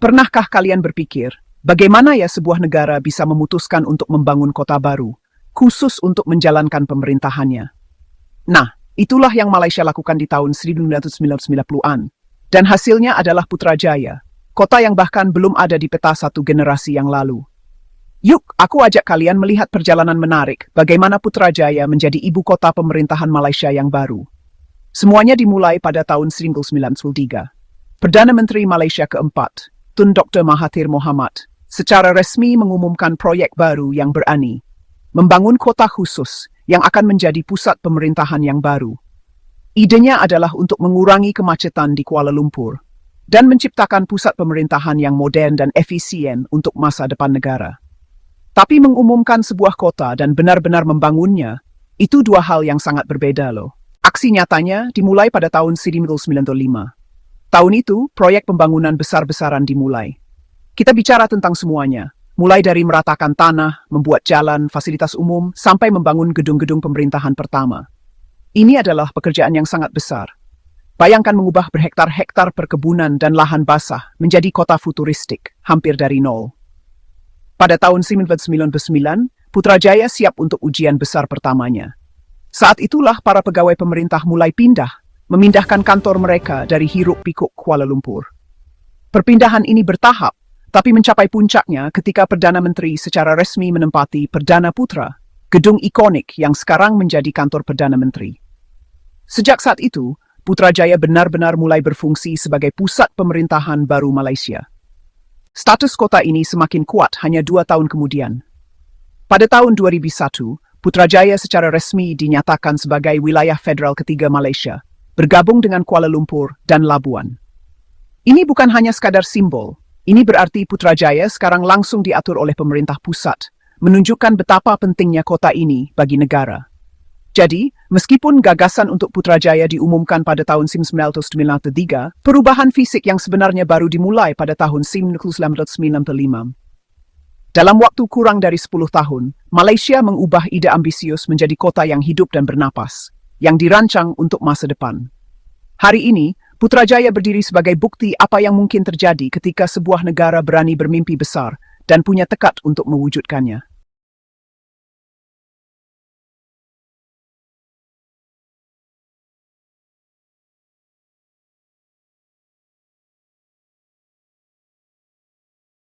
Pernahkah kalian berpikir, bagaimana ya sebuah negara bisa memutuskan untuk membangun kota baru, khusus untuk menjalankan pemerintahannya? Nah, itulah yang Malaysia lakukan di tahun 1990-an. Dan hasilnya adalah Putrajaya, kota yang bahkan belum ada di peta satu generasi yang lalu. Yuk, aku ajak kalian melihat perjalanan menarik bagaimana Putrajaya menjadi ibu kota pemerintahan Malaysia yang baru. Semuanya dimulai pada tahun 1993. Perdana Menteri Malaysia keempat, Tun Dr. Mahathir Mohamad, secara resmi mengumumkan proyek baru yang berani, membangun kota khusus yang akan menjadi pusat pemerintahan yang baru. Idenya adalah untuk mengurangi kemacetan di Kuala Lumpur dan menciptakan pusat pemerintahan yang modern dan efisien untuk masa depan negara. Tapi mengumumkan sebuah kota dan benar-benar membangunnya, itu dua hal yang sangat berbeda loh. Aksi nyatanya dimulai pada tahun 1995. Tahun itu, proyek pembangunan besar-besaran dimulai. Kita bicara tentang semuanya, mulai dari meratakan tanah, membuat jalan, fasilitas umum, sampai membangun gedung-gedung pemerintahan pertama. Ini adalah pekerjaan yang sangat besar. Bayangkan mengubah berhektar-hektar perkebunan dan lahan basah menjadi kota futuristik, hampir dari nol. Pada tahun 1999, Putrajaya siap untuk ujian besar pertamanya. Saat itulah para pegawai pemerintah mulai memindahkan kantor mereka dari hiruk-pikuk Kuala Lumpur. Perpindahan ini bertahap, tapi mencapai puncaknya ketika Perdana Menteri secara resmi menempati Perdana Putra, gedung ikonik yang sekarang menjadi kantor Perdana Menteri. Sejak saat itu, Putrajaya benar-benar mulai berfungsi sebagai pusat pemerintahan baru Malaysia. Status kota ini semakin kuat hanya 2 tahun kemudian. Pada tahun 2001, Putrajaya secara resmi dinyatakan sebagai wilayah federal ketiga Malaysia, bergabung dengan Kuala Lumpur dan Labuan. Ini bukan hanya sekadar simbol, ini berarti Putrajaya sekarang langsung diatur oleh pemerintah pusat, menunjukkan betapa pentingnya kota ini bagi negara. Jadi, meskipun gagasan untuk Putrajaya diumumkan pada tahun 1993, perubahan fisik yang sebenarnya baru dimulai pada tahun 1995. Dalam waktu kurang dari 10 tahun, Malaysia mengubah ide ambisius menjadi kota yang hidup dan bernapas, yang dirancang untuk masa depan. Hari ini, Putrajaya berdiri sebagai bukti apa yang mungkin terjadi ketika sebuah negara berani bermimpi besar dan punya tekad untuk mewujudkannya.